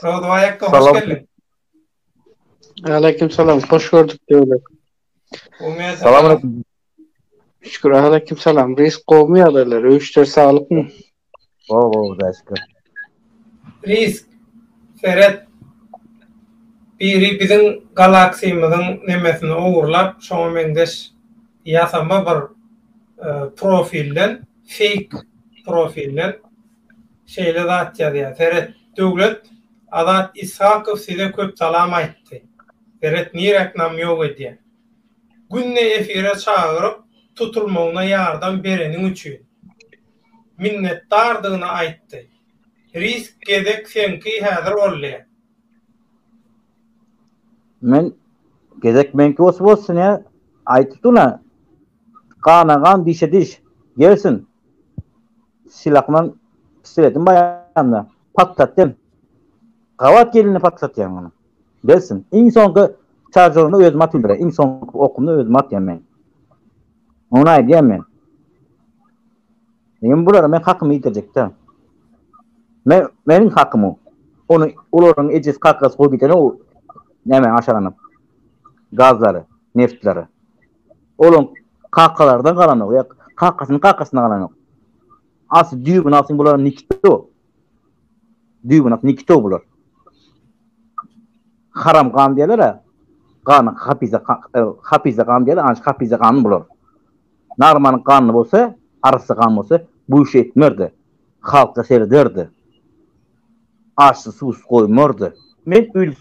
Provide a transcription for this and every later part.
Rodvayakka hoş Salam. geldin. Aleykümselam. Hoş gördük devlet. Selamünaleyküm. Şükür. Aleykümselam. Reis kovmi adaylar. Övüşler sağlık mı? Teşekkür. Reis, Ferhat, biri bizim galaksimizin nemesini uğurlap, şoňa mendeş ýasama bir profilden, fake profilden şeýle zat ýazýar. Ferhat Döwlet Azat İshakov size köp salam aýtdy. Ferhat nireknam ýok edýär. Günne efire çağırıp tutulmagyna ýardam bereniň üçin minnetdardygyny aýtdy. Risk gedek senki häzir bolýar. Men gezek menki olsun ya. Aytıtuna kan dişe diş gelsin. Silahman pistoletin bayanda patlattım. Kavat gelini patlatayım onu. Gelsin. En sonki şarjörünü özüm atayım. En sonki okumunu özüm atayım ben. Onu aydiyem ben. Benim burada ben hakkımı yitirecek de. Benim hakkım o. Onu uların eciz kakası koy bitene o hemen aşağılanıp. Gazları, neftleri. Onun kakkalardan kalan o. Kakkasına kalan o. Asıl düğün asıl bunların nikito. Düğün asıl nikito bulur. Haram kan diyorlar ya. Kanı hapize kan diyorlar. Ancak hapize kanı bulur. Narmanın kanı olsa, arası kan olsa bu iş etmirdi. Halkta seyredirdi. Aşsı sus koymurdu.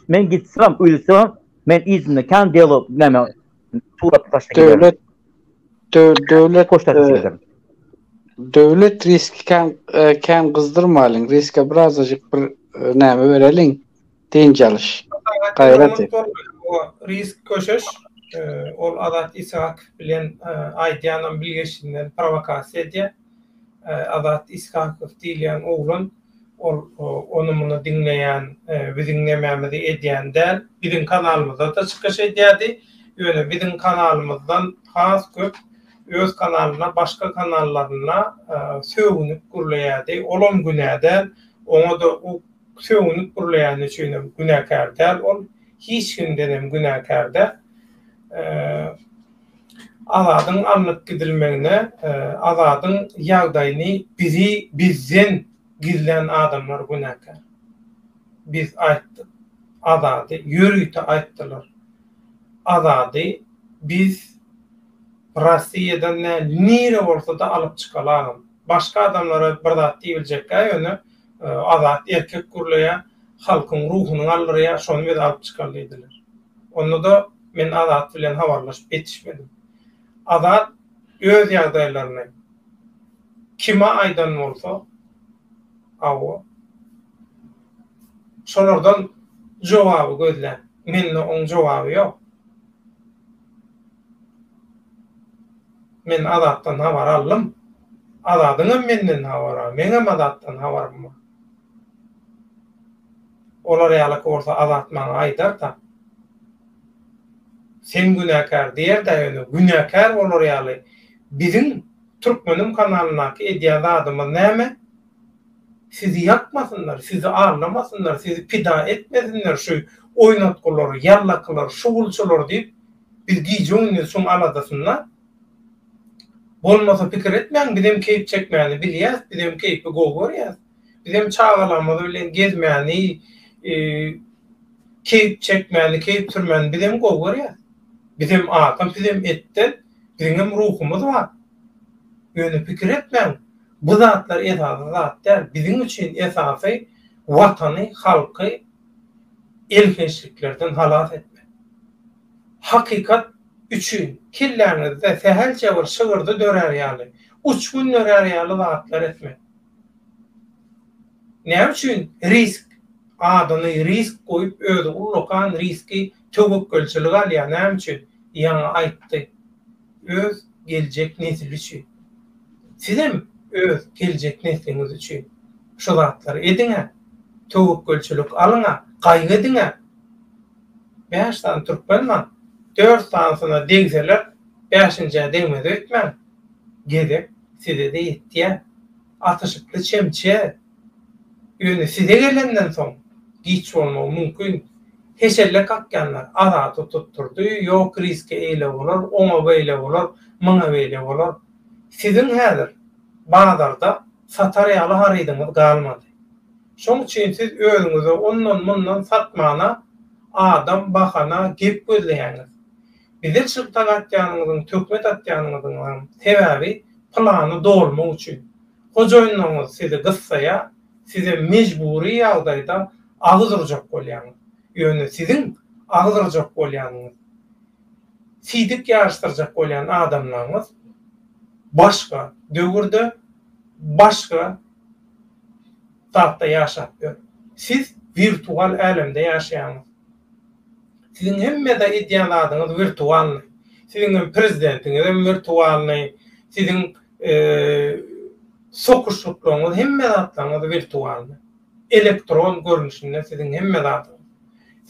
Men gitsem, ölsem, men izimde kan diyalog neme tuğra taşta giderim. Devlet Poşta giderim. Devlet riski kan kızdırmalın. Riske birazcık bir neme verelim. Deyin çalış. Gayret et. Risk köşeş ol Azat İshak bilen aýdýanym bilgeşinden provokasiýa edýär. Azat İshakov diýilen oğlan onu dinleyen, bizim nememizi edýändä bizim kanalımızda da çıkış edýärdi. Ýöne bizim kanalımızdan has köp öz kanalyna, başka kanallarına söwünüp gurlaýardy. Olan günäden ona da o söwünüp gurlaýan üçin günäkär ol. Hiç gündenem günäkärde Azadın anlık gidilmegine, Azadın ýagdaýyny bizden gizlen adamlar günäkär. Biz aýtdyk. Azady ýörüýte aýtdylar. Azady biz Russiýadan nire bolsa da alyp çykalarym. Başka adamlara bir zat diýiljekkä ýöne Azat erkek gurlaýa halkyň ruhuny aldyrýa, şonu biz alyp çykarlydylar. Onu da men Azat bilen habarlaşyp etişmedim. Azat öz ýagdaýlaryny kime aýdan bolsa awo şolardan jogaby gözle. Mende oň jogaby ýok. Men Azatdan habar aldım. Azadyň menden habar, meňem Azatdan habarym bar. Olar ýaly bolsa Azat maňa aýdar da. Sen günäkär diýer de günäkär bolar ýaly. Bizim Türkmenim kanalynaky edýän adamlar näme? Sizi yakmasınlar, sizi ağırlamasınlar, sizi pida etmesinler, şu oynatkular, yallaklar, şugulçular deyip biz giýjoňyny şoň aladasınlar. Bolmasa pikir etmeýän, bizim keyip çekmeýäni bilýäs, bizim keýipi gowurýas. Bizim çağalarymyz bilen gezmeýäni, keyip çekmeýäni, keyip sürmeýäni bizim gowurýas. Bizim atam, bizim etden, bizim ruhumuz var. Ýöne pikir etmeýän. Bu zatlar esasy zatlar bizim üçin esasy watany, halky elkeşliklerden halat etme. Hakikat üçin killernizde sehelçe bir şygyrdy dörer ýaly. 3 gün dörer ýaly zatlar etme. Ne üçin risk adany risk koyup öýde ullakan riski töwekkelçilik alýar. Ne üçin ýa aýtdy. Öz geljek nesil üçin. Sizem öz geljek nesliňiz üçin şu zatlary ediňe, töwekkelçilik alyňa, gaýgy ediňe. 5 tan türkmenman, 4 tansyna degseler, 5-nji degmede etmän. Gedip size de etdiýär. Atyşykly çemçe. Ýöne size gelenden soň giç bolmagy mümkin. Heşelle kakyanlar araty tutturdy, ýok riske eýle bolar, oňa beýle bolar, maňa beýle bolar. Sizin häzir bazarda satar ýaly harydyňyz galmady. Şoň üçin siz özüňizi ondan bundan satmana, adam bakana gep gözleýäňiz. Bize çıltak atýanyňyzyň, tökmet atýanyňyzyň sebäbi plany dolmak üçin. Hojoýunyňyz sizi gyssaýa, size mejburi ýagdaýda agzyrjak bolýaňyz. Ýöne sizin agzyrjak bolýanyňyz, sidik ýaşdyrjak bolýan adamlaryňyz başga döwürde, başga tatda ýaşapdyr. Siz virtual alemde ýaşaýaňyz. Sizin hemmede ideýalaryňyz virtualny. Sizin prezidentiňiz virtualny, sizin sokuşluklaryňyz hemmede atlaryňyz virtualny. Elektron görnüşinde sizin hemmede atlaryňyz.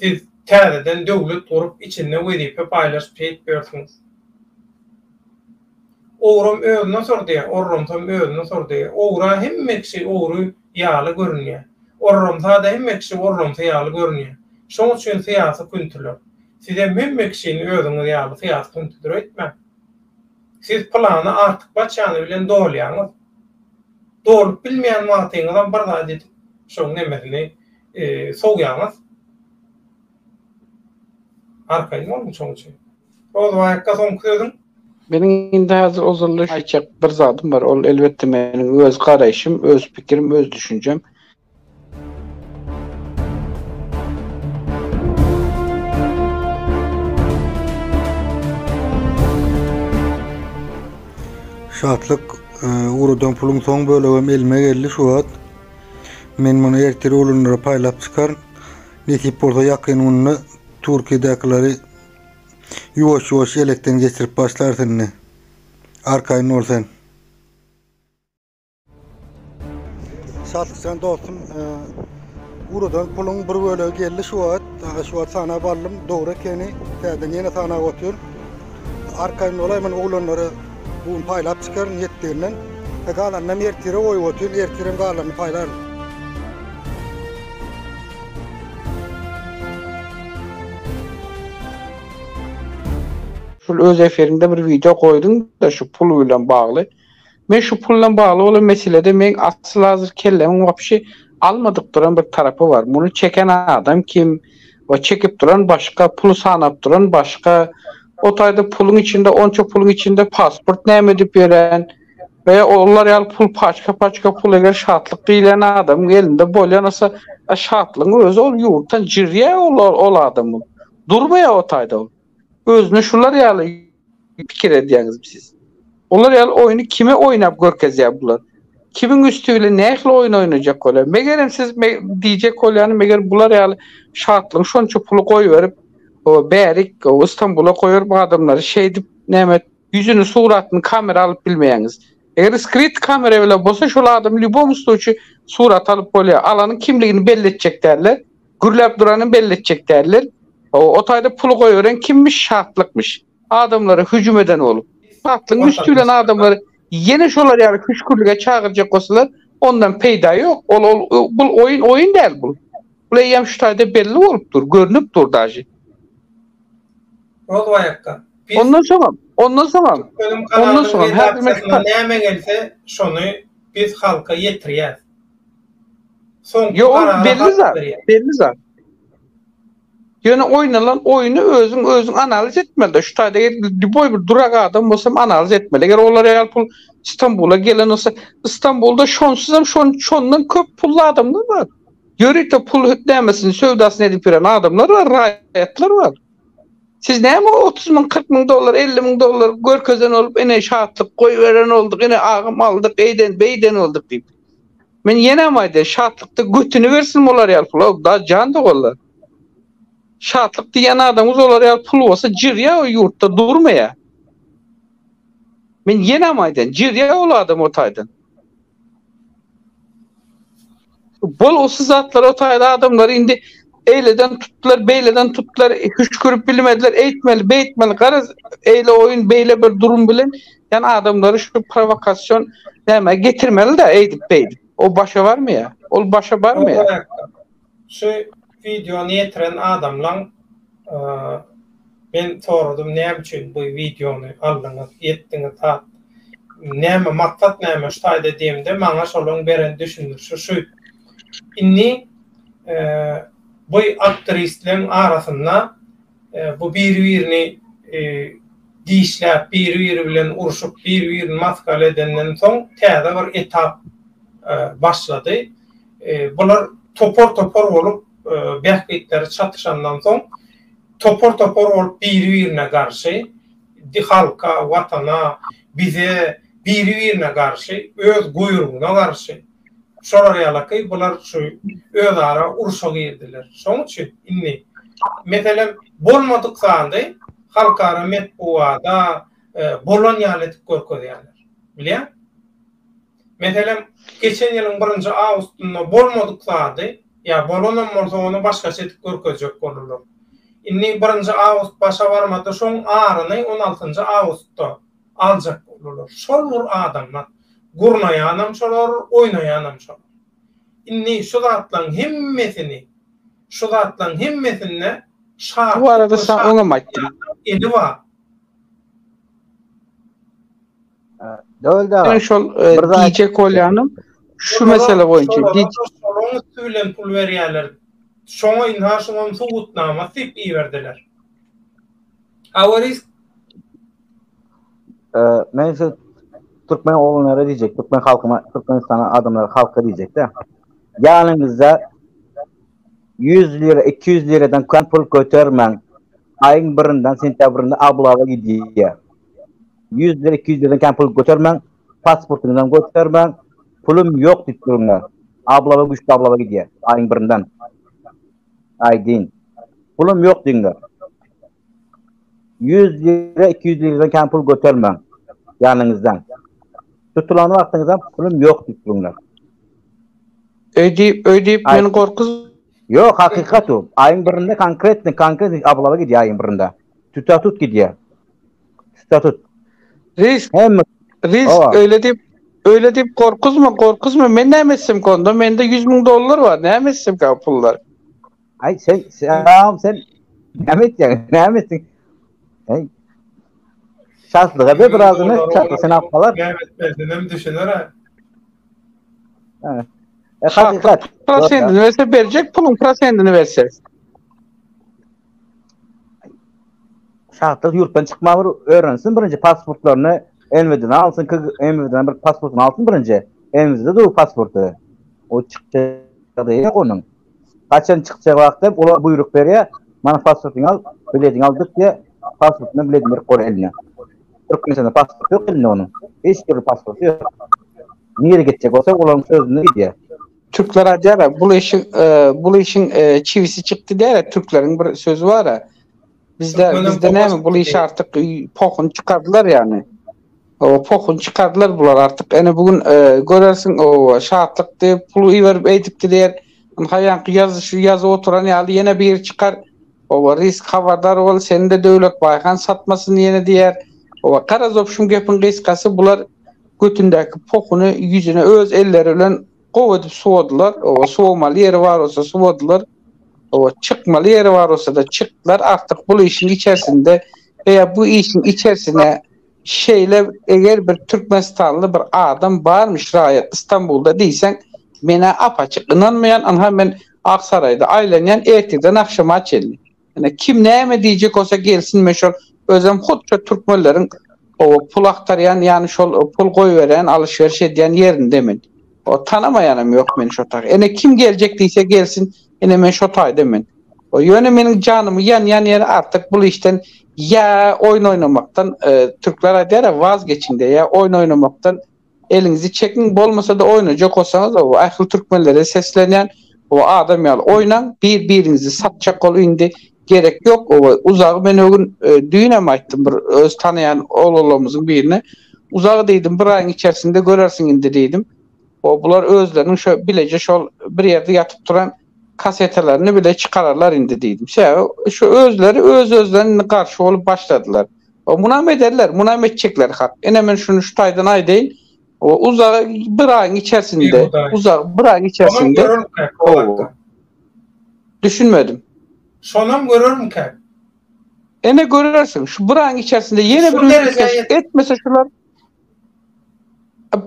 Siz täzeden döwlet durup içinde wezipe paýlaşyp etbersiňiz. Ogram özüne sordy, orramsam özüne sordy. Ogra hemmekşi ogry ýaly görünýär. Orramsa da hemmekşi orramsa ýaly görünýär. Şoň üçin syýasy küntüler. Siz hemmekşini özüňiz ýaly syýasy küntüler etme. Siz plany artyk başany bilen dolýaňyz. Dolup bilmeýän wagtyňyzdan bir zat edip şoň nemesini soňýaňyz. Arkaýyn bolmy şoň üçin. Rozwaýakka soň köýdüm. Benim indi hazır ozurluş açık bir zatım var. Ol elbette benim öz garaýşym, öz pikirim, öz düşüncem. Şatlyk urudan pulum soň bölegim elime geldi şu wagt. Men muny erteri ulunlara paýlap çykar. Netip bolsa ýakyn muny Türkiýedekileri ýuwaş elekden geçirip başlarsyn. Arkaýyn bolsan. Şatlyk sen dostum, urudan pulum bir bölegi geldi şu wagt. Şu wagt sana ballym dogry ekeni, täzeden ýene sana götür. Arkaýyn bolay men ulunlara bu paýlap çykar niyetlerden. Galanna mertire oý otur, ertirem galanny paýlar. Şu öz eferinde bir video koydum da şu pul bilen bagly. Men şu pulla bagly olan meselede men asıl hazır kellem wapşy almadyk duran bir tarapy var. Bunu çeken adam kim? O çekip duran başka, pul sanap duran başka. O taýda pulun içinde, onça pulun içinde pasport näme edip beren veya onlar ýaly pul paçka pul eger şatlyk diýilen adam elinde bolýansa şatlygyň özü ol ýurtdan jirýä ol adamı. Durmaýa o taýda. Özüne şular ýaly pikir edýäňiz siz. Olar ýaly oýuny kime oýnap görkezýär bular? Kimin üstüyle nähli oýun oýnajak bolar? Megerem siz diýjek bolýany meger bular ýaly şatlygyň şonça puly goýup o bärik o İstanbul'a koyar bu adamları dip näme yüzünü suratını kamera alıp bilmeýäňiz. Eger skrit kamera bilen bolsa şol adam libom ustoçy surat alıp bolýar. Alanyň kimligini belli etjek derler. Gürläp duranyny belli etjek derler. O taýda pul goýuran kimmiş? Şatlykmış. Adamlara hüjüm eden olup. Şatlygyň üstüne adamları yine şolar ýaly küşkürlüge çagyrjak bolsalar ondan peýda ýok. Bu oyun däl bu. Bu ýam şu taýda belli bolupdyr, görünüp dur daji. Rozwaýakka. Ondan sonra her näme gelse şonu biz halka ýetirýär. Soň belli zat. Ýöne oýnalan oýuny özüň analiz etmeli. Şu taýda boy bir durak adam bolsam analiz etmeli. Eger olar ýaly pul İstanbul'a gelen olsa İstanbul'da şonsuzam şondan köp pullu adamlar var. Ýörükde pul nämesini sövdasyny edip bilen adamlar var, raýatlar var. Siz näme 30 000, 40 000 dolar, 50 000 dolar görkezen olup ene şatlyk goýberen olduk, ene agym aldyk, beýden olduk diýip. Men ýene maýda şatlykda götünü bersin bolar ýaly pul, da janda bollar. Şatlyk diýen adamyz olar ýaly pul bolsa jirýä o ýurtda durmaýa. Men ýene maýda jirýä ol adam o taýdan. Bol o zatlar o taýda adamlar indi eyleden tuttular, beyleden tuttular, hüşkürüp bilmediler, eğitmeli, beyitmeli, garaz eyle oyun, beyle bir durum bilen, yani adamları şu provokasyon getirmeli de eğitip beyitip. O başa var mı ya? O başa var mı ya? videonu yetiren adamla ben sordum ne için bu videonu aldınız, yettiniz, näme maksat näme şuday dediğimde maňa şolun beren düşündürşi şu. Inni bu aktrislerin arasında bu bir-birini dişläp, bir-biri bilen uruşup, bir-birini maskal edenden soň täze bir etap başladı. Bular topor bolup bähbetleri çatışandan soň topor bolup bir-birine karşı halka, watana, bize bir-birine karşı öz guyruğuna karşı şolar ýalaky bular şu öz ara uruşa girdiler. Şoň üçin inni mesela bolmadyk sandy halkara metbuada bolan ýaletip görkezýärler. Bilýän? Mesela geçen ýylyň 1-nji awgustunda bolmadyk sandy ýa bolanam bolsa onu başgaça etip görkezjek bolurlar. Inni 1-nji awgust başa barmady şoň arany 16-njy awgustda aljak bolurlar. Şol adamlar gurnaýanam şolar, oýnaýanam şolar. Inni şu zatlaryň hemmesine şart. Bu arada sen oňamaýtdym. Edi var. Döldä. Ben şol DJ Kolyanım şu mesele boýunça şolun üstülen pul berýärler. Şoňa inhaşyň subutnama sip iýerdiler. Awariz men şu Türkmen oğullara diýjek, Türkmen halkyna, Türkmenistana adamlar halka diýjek de. Ýanynızda 100 lira, 200 liradan kan pul götürmen. Ayın 1-inden sentyabrında ablava gidiyor. 100 lira, 200 liradan kan pul götürmen, pasportundan götürmen, pulum yok deyip durumlar. Ablava güçlü ablava gidiyor. Ayın 1-inden. Aydın. Pulum yok diyorlar. 100 lira, 200 liradan kan pul götürmen. Yanınızdan. Tutulanı vaktınızdan pulum yok deyip durumlar. öýdip meni korkuz. Yok, hakikat o. Ayın 1-inde konkret ablava gidiyor ayın 1-inde. Tutatut gidiyor. Tutatut. Risk Ova. öyle deyip korkuzma. Men nämetsem konda? Mende $100,000 var. Nämetsem ka pullar? Ay sen nämetsin. Hey. Şanslığa bir birazını çatla sen apmalar. Mehmet Beldi'nem düşünür ha. Evet. Hakikat. Prosentini verse verecek, pulun prosentini verse. Şartlar yurttan çıkmamır öğrensin. Birinci pasportlarını Enved'den alsın. Enved'den bir pasportunu alsın birinci. Enved'de de o pasportu. O çıkacak değil onun. Kaçan çıkacak vakti ola buyruk veriyor. Bana pasportunu al, biletini aldık diye pasportunu biletini bir koy eline. Türkmenistan'da pasport yok eline onun. Hiç türlü pasportu yok. Nereye gidecek olsa olanın sözünü gidiyor. Türkler acaba bu işin çivisi çıktı diye Türklerin bir sözü var ya. Bizde ne mi bu işi artık pokun çıkardılar yani. O pokun çıkardılar bular artık. Yani bugün görersin o şartlık diye pulu verip eğitip diye hayankı yazı oturan yani yine bir çıkar. O risk havadar ol senin de devlet baykan satmasın yine diğer. O karazopşum gepin riskası bular götündeki pokunu yüzüne öz elleriyle kovadıp soğudular. O soğumalı yeri var olsa soğudular. O çıkmalı yeri var olsa da çıktılar. Artık bu işin içerisinde veya bu işin içerisine eğer bir Türkmenistanlı bir adam varmış rayet İstanbul'da değilsen bana apaçık inanmayan anha ben Aksaray'da aylenen erteden akşama açıldı. Yani kim neyme diyecek olsa gelsin meşhur özlem hutça Türkmenlerin o pul aktarayan yani şol pul koy veren alışveriş ediyen yerinde mi? O tanımayanım yok men şotak. Yani kim gelecek değilse gelsin yine men şotay demin. O yönemenin canımı yan yere artık bu işten ya oyun oynamaktan Türkler der vazgeçin de ya oyun oynamaktan elinizi çekin bolmasa da oynayacak olsanız o akıl Türkmenlere seslenen o adam yal oynan birbirinizi satacak ol indi gerek yok o uzağı ben o gün düğüne mi aittim bir öz tanıyan oğlumuzun birine uzağı dedim bir ayın içerisinde görersin indi dedim o bular özlerinin şu bilece şu bir yerde yatıp duran kasetelerini bile çıkarırlar indi dedim. Şu özlerine karşı olup başladılar. O munam ederler, munam edecekler hak. Hemen şunu şu taydan ay değil. O uzağı bir ayın içerisinde, Düşünmedim. Şonam görürüm ki. Ene görersin. Şu buranın içerisinde yeni Şu bir dereceye etmese şular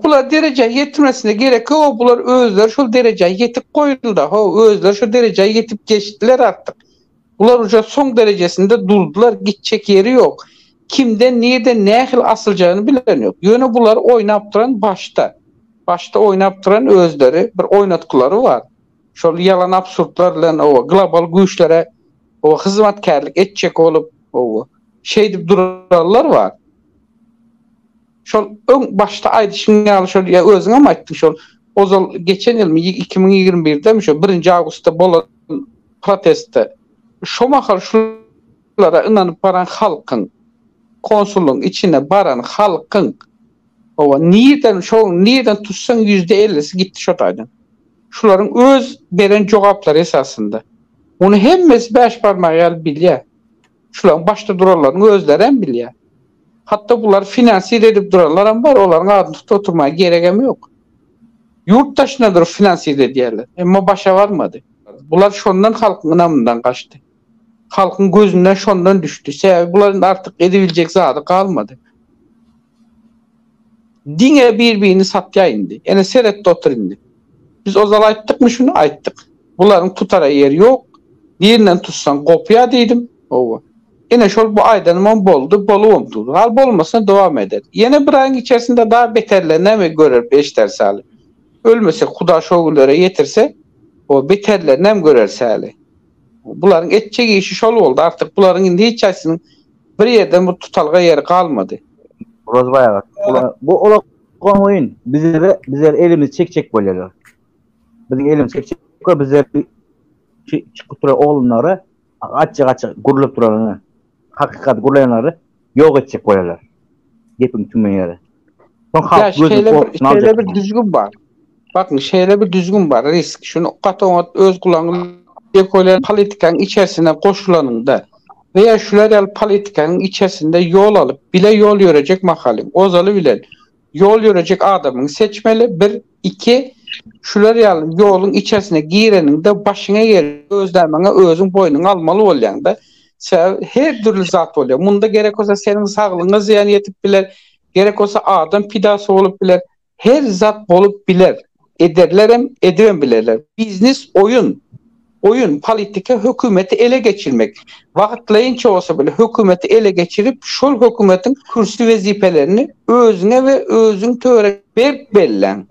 bular dereceye yetirmesine gerek yok. Bular özler şu dereceye yetip koyuldu. Özler şu dereceye yetip geçtiler artık. Bular uca son derecesinde durdular. Gidecek yeri yok. Kimden, nereden, ne hil asılacağını bilen yok. Yönü bular oynap duran başta. Başta oynap duran özleri, bir oynatkuları var. Şöyle yalan absurdlarla o global güçlere o hizmetkarlık edecek olup o şey durarlar var. Şol ön başta aydı şimdi alışıyor ya özüne mi aytdın şol o geçen yıl 2021'de mi şu 1. Ağustos'ta bolan proteste şoma şulara inanıp baran halkın konsulun içine baran halkın o niyeden tutsan %50'si gitti şotaydan. Şuların öz beren cevaplar esasında. Onu hemmesi 5 parmağı bilye. Şuların başta durarların özleri hem bilye. Hatta bunlar finansiye edip durarlar ama var. Onların adını oturmaya gerekem yok. Yurttaşınadır finansiye ediyorlar. Ama başa varmadı. Bunlar şondan halkın namından kaçtı. Halkın gözünden şondan düştü. Sebebi bunların artık edebilecek zadı kalmadı. Dine birbirini satya indi. Yani serette otur indi. Biz o zaman ayttık mı şunu ayttık. Bunların tutara yeri yok. Birinden tutsan kopya dedim. O. Yine şol bu aydanımın boldu, bolu hal bolmasına devam eder. Yine bir ayın içerisinde daha beterlerine mi görür 5 ders hali. Ölmese kuda şoğullara yetirse o beterlerine mi görürse hali. Bunların edeceği işi şol oldu. Artık bunların indi içerisinin bir yerden bu tutalga yeri kalmadı. Burası bayağı. Bu ola oyun. Bizler elimiz çek böyleler. Bizim elimiz çek bizler çıkıp duran oğlunları açık gurulup duranı hakikat gurulayanları yok edecek böyleler. Gepin tümün yeri. Ya şeyle bir düzgün var. Bakın şeyle bir düzgün var. Risk. Şunu katonat öz kullanılan ekolen politikanın içerisine koşulanında veya şular politikanın içerisinde yol alıp bile yol yörecek mahalim. Ozalı bilen yol yörecek adamın seçmeli. 1, 2 şular yolun içerisine girenin de başına yer özlemene özün boynunu almalı olayan da her türlü zat oluyor. Bunda gerek olsa senin sağlığına ziyan yetip biler. Gerek olsa adam pidası olup biler. Her zat olup biler. Ederler hem edemem bilirler. Biznes oyun. Oyun, politika hükümeti ele geçirmek. Vakitlayınca olsa bile hükümeti ele geçirip şol hükümetin kürsü vazifelerini özüne ve özün töre bellen.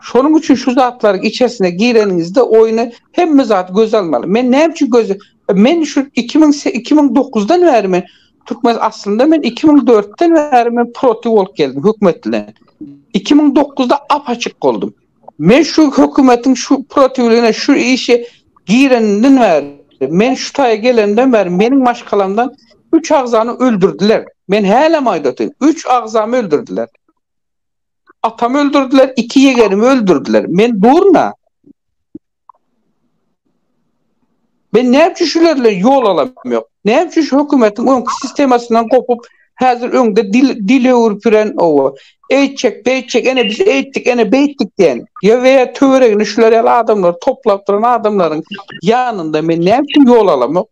Şunun için şu zatların içerisine gireninizde oyunu hem zat göz almalı. Men ne için gözü? Men şu 2009'dan verme Türkmen aslında men 2004'ten verme protivol geldim hükümetle. 2009'da apaçık oldum. Men şu hükümetin şu protivolüne şu işi gireninden verdim. Men şu taya gelenden verdim. Benim başkalarımdan 3 ağzanı öldürdüler. Men hala maydatın. 3 ağzamı öldürdüler. Atamı öldürdüler, 2 yeğenimi öldürdüler. Men durna. Ben ne yapayım şularla yol alamıyorum. Ne yapayım şu hükümetin ön sistemasından kopup hazır önde dile urpüren o. Eğitecek, ene biz eğittik, ene beyittik diyen. Ya veya töreğini şularla adamları toplattıran adamların yanında ben ne yapayım yol alamıyorum.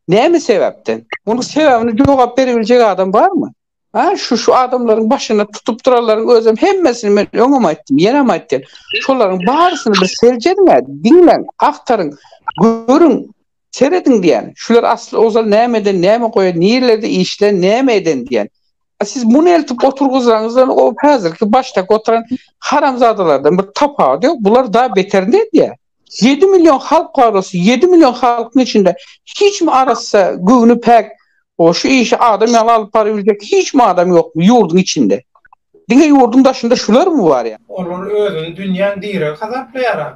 Ne mi sebepten? Bunun sebebini cevap verebilecek adam var mı? Ha şu adamların başına tutup durarların özlem hemmesini ben önüme ettim, yerime ettim. Şunların bağrısını bir seyredin, dinlen, aktarın, görün, seyredin diyen. Şular aslı o zaman ne mi koyar, nerelerde işler, ne mi eden diyen. Siz bunu eltip oturguzlarınızdan o hazır ki başta oturan haramzadalardan bir tapağı diyor. Bunlar daha beter ne diye. 7 milyon halk arası, 7 milyon halkın içinde hiç mi arası güvünü pek o şu işi adam alıp parabilecek hiç mi adam yok mu yurdun içinde? Dine yurdun dışında şular mı var ya? Olur özün dünyanın dire kazaplayar.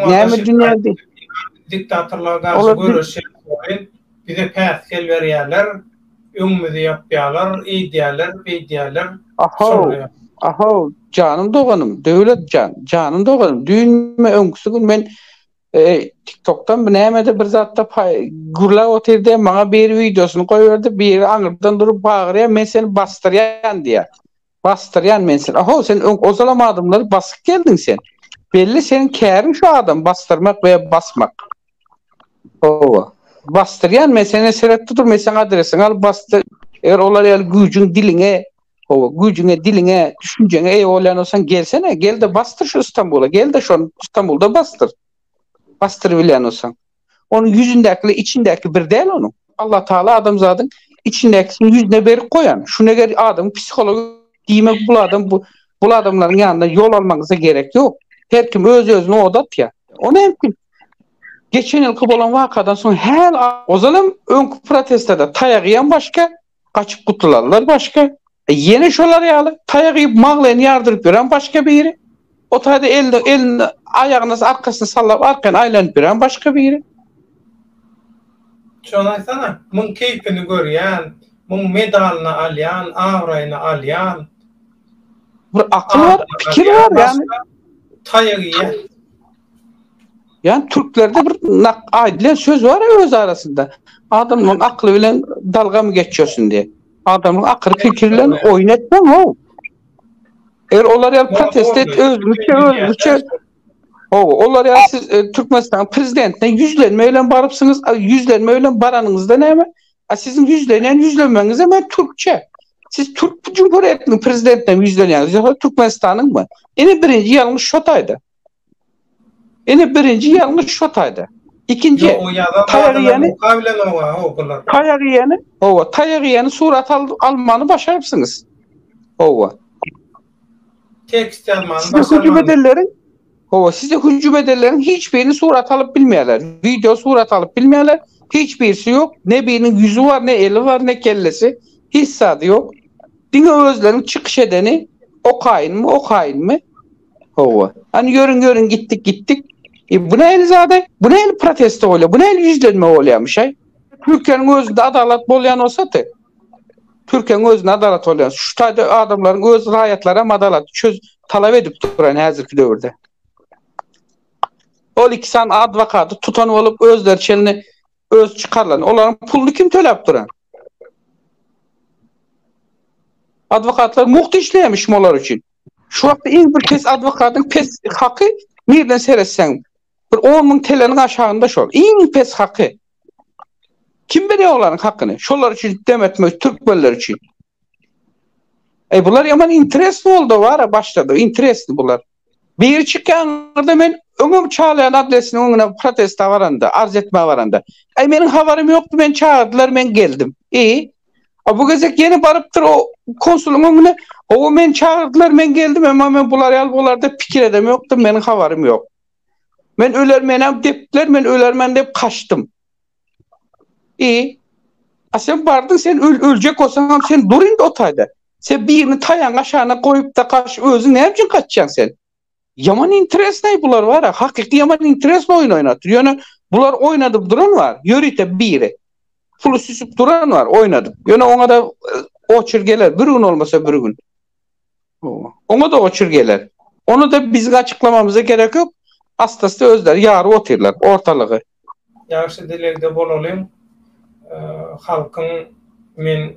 Ne mi dünya değil? Diktatörler karşı görüşür. Bize peskel verirler. Ömüzü yapıyorlar, idealler. Aho, canım doğanım, devlet canım doğanım. Düğünme önküsü gün ben TikTok'tan neyemede bir zatta gurla otirde bana bir videosunu koyuyordu. Bir anırdan durup bağırıyor. Ben seni bastıryan diye. Bastıryan ben seni. Aho sen ozalama adımları basık geldin sen. belli senin kârin şu adam bastırmak veya basmak. Ova. Bastıryan mesela seret tutur mesela adresini al bastır. Eğer olar yani gücün diline gücüne diline düşüncene olan olsan gelsene gel de bastır şu İstanbul'a gel de şu an İstanbul'da bastır. Bastır bilen olsan. Onun yüzündeki içindeki bir değil onun. Allah Teala adam zaten içindekisini yüzüne verip koyan. Şuna göre adam psikoloji demek bu adamların yanında yol almanıza gerek yok. Her kim özüne odat ya. O ne mümkün? Geçen yıl olan vakadan sonra her o zaman ön protestada tayak yiyen başka, kaçıp kutularlar başka. Yeni şolar yalı tayak yiyip mağlayını yardırıp veren başka biri. O tayda elini ayağını arkasını sallap arkan aylanıp veren başka biri. Şonaysana, mun keyfini görýän, mun medalini alýan, awraýyny alýan. Bir akıl var, fikir var yani. Tayak yiyen. Yani Türklerde bir aydilen söz var ya öz arasında. Adamın aklı bilen dalga mı geçiyorsun diye. Adamın akıl fikirlerini oynatma o. Eğer onlar yani protest et özgürce onlar yani siz Türkmenistan prezidentine yüzlenmeyle barıpsınız. Yüzlenmeyle baranınızda ne mi? Sizin yüzlenmeniz hemen Türkçe. Siz Türk Cumhuriyeti'nin prezidentine yüzleniyorsunuz. Türkmenistan'ın mı? Yine birinci yanlış şotaydı. Birinci yanlış şotaydı. İkinci tayak yiyeni surat almanı başarıpsınız. Tekst almanı size hücum ederlerin hiçbirini surat alıp bilmeyeler. Video surat alıp bilmeyeler. Hiçbirisi yok. Ne birinin yüzü var, ne eli var, ne kellesi. Hiç sadı yok. Dine özlerin çıkış edeni o kain mi? Hani görün gittik. Bu ne Elizade? Bu ne el protesto oluyor? Bu ne el yüzlenme oluyor bir şey? Türkiye'nin özünde adalet bolayan olsa da Türkiye'nin özünde adalet oluyor. Şu tayda adamların öz hayatlara adalet talep edip duran hazırki dövrde. O iki san advokatı tutan olup özler çelini öz çıkarlan. Onların pulunu kim tölep duran? Advokatlar muhteşleyemiş molar için. Şu vakti en bir kez advokatın pes hakkı nereden seyretsen bir 10.000 TL'nin aşağında şol. En pes hakkı. Kim biliyor onların hakkını? Şolar için demetmek Türkmenler için. Bunlar yaman interesli oldu var başladı. Interesli bunlar. Bir çıkanlarda ben ömüm çağlayan adresinin önüne protesta varanda, arz etme varanda. Benim haberim yoktu, ben çağırdılar, ben geldim. Bu gezek yeni barıptır o konsulun önüne. O men çağırdılar, ben geldim ama ben bularda fikir edem yoktu, benim haberim yok. Ben ölermenem deptiler, ben ölermen deyip kaçtım. Sen vardın, sen ölecek olsan sen durun da otayda. Sen birini tayan aşağına koyup da özün ne yapacaksın kaçacaksın sen? Yaman interes ne bular var ya? Hakiki yaman interes oyun oynatır. Yani bular oynadıp duran var. Yörüte biri. Pulu süsüp duran var. Oynadıp. Yani ona da o çırgeler. Bir gün olmasa bir gün. Ona da o çırgeler. Onu da bizim açıklamamıza gerek yok. Hastası özler. Yarı oturlar. Ortalığı. Yaxşı dilekde bol olayım. Halkın men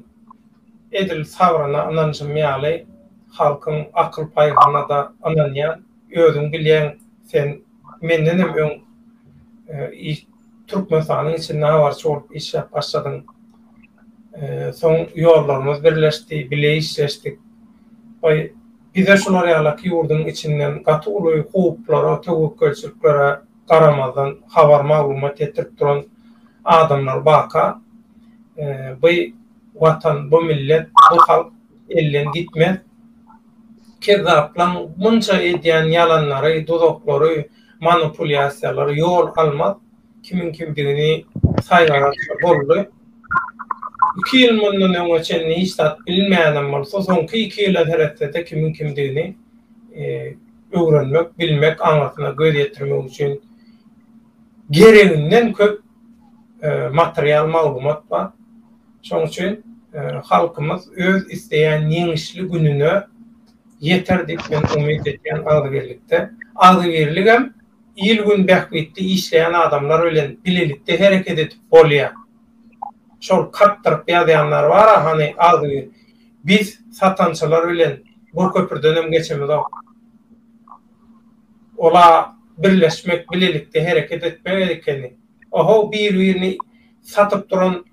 edil savrana anancım yalay. Halkın akıl payına da ananyan. Özün bilen sen mendenim ön Türkmenistan'ın içinde var çok iş başladın. Son yollarımız birleşti, bile işleştik. Bize şular yalaki yurdun içinden katı uluyu hukuklara, tevekkülçülüklere karamazdan haber malumat getirip duran adamlar baka. Bu vatan, bu millet, bu halk elden gitmez. Kezzaplan munça ediyen yalanları, dudokları, manipülasyaları yol almaz. Kimin kimliğini saygılar bollu. 2 yıl bundan öňe hiç tat bilmeýän bolsa, soňky 2 ýyla teretde kimin kimliğini öwrenmek, bilmek, aňatyna göz ýetirmek üçin gereginden köp material maglumat bar. Şoň üçin halkymız öz isteýän ýeňişli gününe yeter dip men umyt etýän agdyrlikde. Agdyrlyk hem il gün bähbetli işleyen adamlar bilen bilelikde hereket edip bolýar. Şol kattırıp ýazýanlar var, hani agdy biz satançylar bilen bu köpürden hem geçemiz ok. ola birleşmek, birlikte hareket etmek gerekeni. Oho birini satıp duran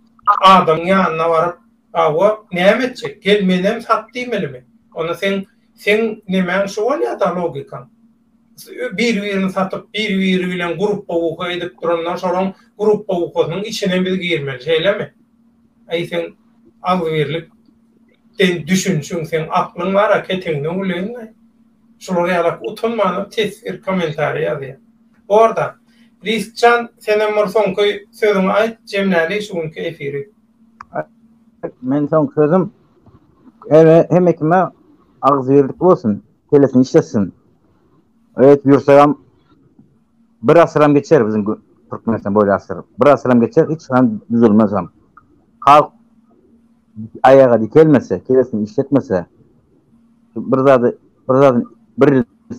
adam yanına varıp awa näme etjek? Gelmenem satdyym elimi. Ona sen nemen şu bolýar da logikan. Bir-birini satıp bir-biri bilen gruppa uqa edip duranlar soran gruppa uqanyň içine bir girmeli, şeýlemi? Sen agwirlik den düşünçün sen aklyň bara keteňden ulanýar. Şolary ýarak utanmanyp tesir kommentary ýazýar. Orada Riskcan senem morfonky sözüňi aýt, jemläli şuňky efiri. Men son sözüm hem kime agzyrlyk bolsun, telefon işlesin. Evet, Yursagam bir asram geçer bizim Türkmenistan boýly asır. Bir asram geçer, hiç hem düzelmez hem. Halk ayağa dikelmese, telefon işletmese,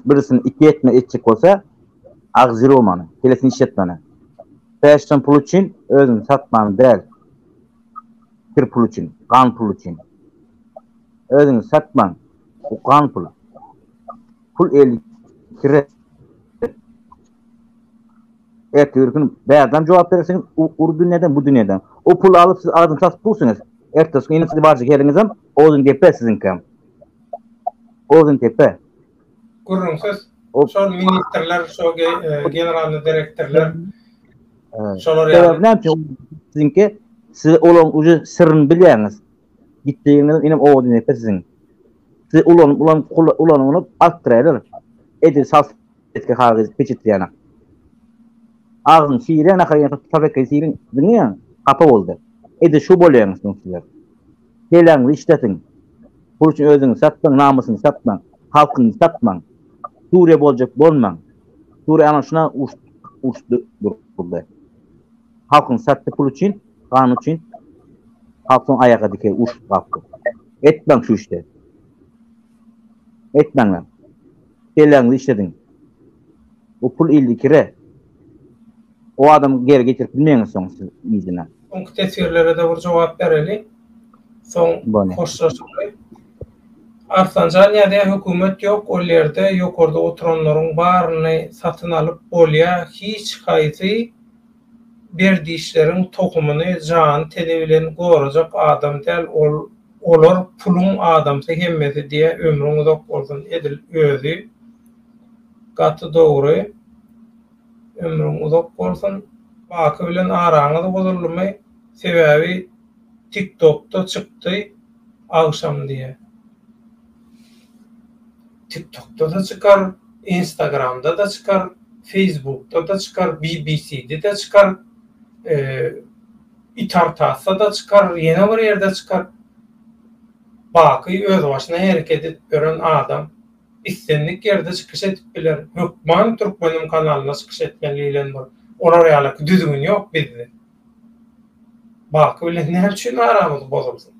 birisini iki etme etjek bolsa, agzyr olmany, telefon işletmeni. Peşten pul için özün satmany däl. Bir pul için, kan pul için. Özün satman, o kan pul. Pul 50 kire. Ertürkün bärdam jogap berersiniz, ur dünýäden bu dünýäden. O pul alıp siz aradan satıp bulsunuz. Ertesi gün siz barjy gelingizem, ozun tepe sizinkam. Ozun tepe. Gurrunsiz, şol ministrler, şol generalny direktorlar, şolar ýaly. Sizinki, siz olan ucu sırrını bilýäňiz. Gitdiğinizden inem o tepe sizin. Siz ulan arttıraylar. Edil sas etki hagiz peçetliýäne. Ağzın şiire nakaryň tabakay şiirin dinýän kapa boldy. Edil şu bolýaňyz sizler. Geleňizi işletin. Bu üçin özüňiz satmaň, namusyny satmaň, halkyny satmaň. Suriye boljak bolmaň. Suriye ana şuna uçdy durdy. Halkyny satdy pul üçin, kan üçin halkyň ayaga dike uçup gapdy. Etmeň şu işte. Etmeňler. Geleňizi işledin. O pul 50 kire. O adam geri getirip bilmeýäňiz soň siz izine. Soňky tesirlere de bir jogap bereli. Soň hoşlaşyp Arslanjan ýa-da hökümet ýok, ol ýerde ýokarda oturanlaryň baryny satyn alyp bolýa, hiç haýsy berdi işleriň tokumyny jan tene bilen gorajak adam däl, olar pulun adamsy hemmesi diýe ömrüň uzak bolsun edil özü gaty dogry ömrüň uzak bolsun baky bilen araňyzy bozulmaý sebäbi TikTok'ta çykdy agşam diýe. TikTok'ta da çıkar, Instagram'da da çıkar, Facebook'ta da çıkar, BBC'de de çıkar, İtartas'ta da çıkar, yine bir yerde çıkar. Bakı öz başına hareket edip gören adam istenlik yerde çıkış edip bilir. Hükman Türkmenim kanalına çıkış etmeliyle var. Olar ýaly düzgün yok bizde. Bakı bile ne için aramız bozulsun.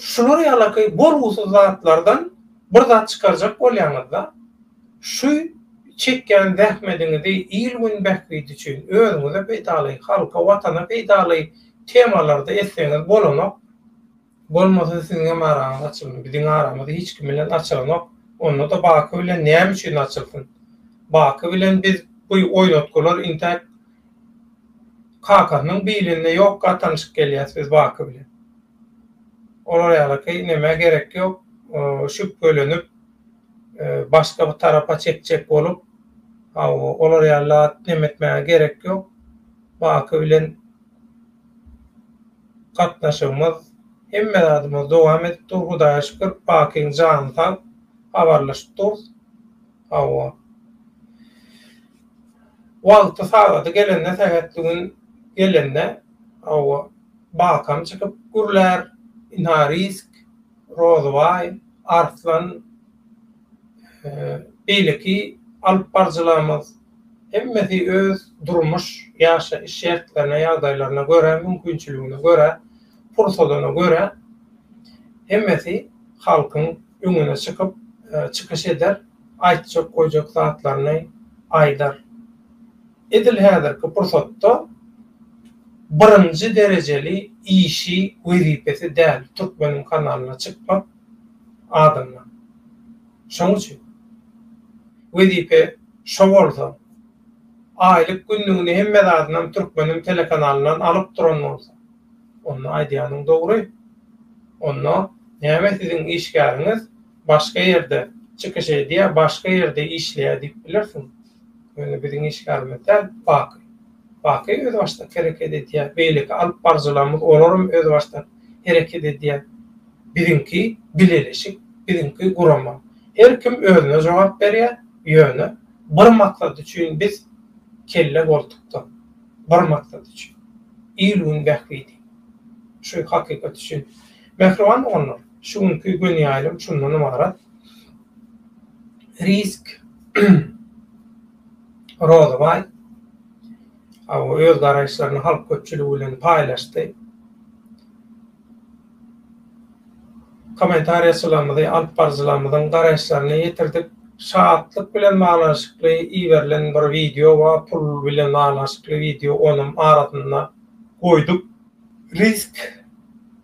Şular ýaly bolgusyz zatlardan bir zat çıkarjak bolýaňyzda şu çekken zähmetiňizi ilgün bähgidi üçin özüňize beýdaly, halka, watana beýdaly temalarda etseňiz bolanok. Bolmasa siziň araňyz açylyp, biziň aramyzda hiç kim bilen açylanok. Onu da Bakı bilen näme üçin açylsyn? Bakı bilen biz bu oýnatgylar intek kakanyň bilinne ýok gatanyşyk gelýär biz Bakı bilen. Olar ýaly näme gerek ýok, şüp bölünüp başga bir tarafa çekjek bolup, olar ýaly näme etmäge gerek ýok. Bakı bilen gatnaşymyz hemme adamyz dowam edip dur, Hudaýa şükür, Bakyň janyny habarlaşyp dur. Wagty sagady gelende sägatligin gelende Bakam çykyp gürler, Inharisk, Rozvay, Arslan, beýleki alyp barjylarymyz hemmesi öz durmuş ýaşa şertlerine, ýagdaýlaryna göre, mümkinçiligine göre, fursatyna göre hemmesi halkyň öňüne çykyp çykyş eder, aýtjak goýjak zatlaryny aýdar. Edil häzirki fursatda birinci dereceli işi wezipesi däl Türkmenim kanalyna çykmak adamlar. Şoň üçin wezipe şo bolsa, aylyk günlüğüni hemme adından Türkmenim telekanalından alıp duran bolsa, onu aýdýanyň dogry. Onu näme sizin işgäriniz başga ýerde çykyş edýär, başga ýerde işleýär diýip bilirsin. Öňe biziň işgärmezler baky. Baky öz başda hereket edýär. Beýleki alyp barjylarymyz olarum öz başda hereket edýär. Birinki bileleşik, birinki gurama. Her kim özüne jogap berýär, ýöne. Bir maksat üçin biz kelle goltukda. Bir maksat üçin. İlün bähwidi. Şu hakykat üçin. Mehriban onlar. Şuňky gün ýaýlym şundan ibarat. Risk Rodaway öz garaýşlaryny halk köpçüligi bilen paýlaşdy. Kommentariýaçylarymyzy, alyp barjylarymyzyň garaýşlaryny ýetirdik. Şahatlyk bilen baglanşykly iýerilen bir video we pul bilen baglanşykly video onuň aratyna goýduk. Risk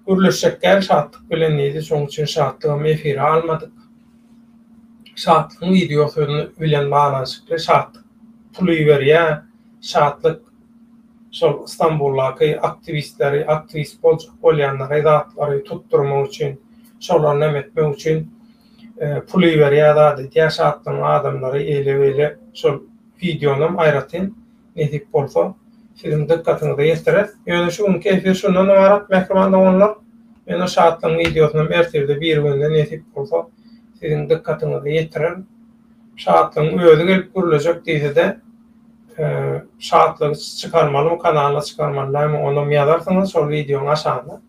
gürleşekler şahatlyk bilen ýedi, şoň üçin şahatlygy efire almadyk. Şahatlygyň videosunu bilen baglanşykly şahatlyk puly berýär, şahatlyk şol İstanbuldaky aktivistleri, aktivist bolýanlary zatlary tutturmak üçin, şolary emetmek üçin puly berýär da diýär şahatlygyň adamlary ele şol videonam aýratyn edip bolsa sizin dikkatyňyzy ýetirer. Ýöne şuňky efir şundan ibarat mehriban olanlar. Men o şahatlygyň videosunu mertebde bir günden edip bolsa sizin dikkatyňyzy ýetirer. Şahatlygyň özü gelip gürlejek diýse-de şahatlygy çykarmaly, kanalına çykarmaly, onu ýazarsyňyz şol videoň aşağına.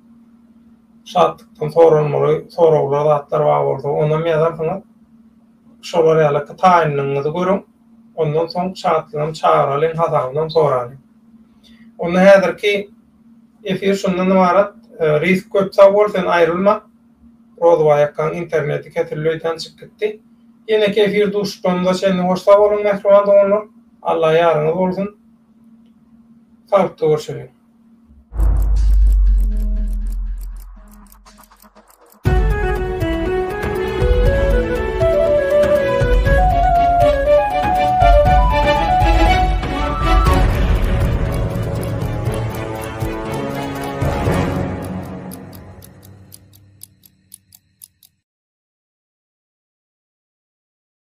Şahatlykdan soraglar zatlar bar bolsa, onu ýazarsyňyz. Şolary ýaly taýinliňizi görüň. Ondan soň şahatlygyny çağıralyň, hasabyny soralyň. Onu häzirki efir şundan ibarat. Risk köpçe bolsa aýrylma. Rodwaýakan interneti ketilýän çykdy. Ýene efir duşganda seni hoşsa bolun mehriban dolanlar. Allah ýaryňyz bolsun. Sağlıkly görüşelim.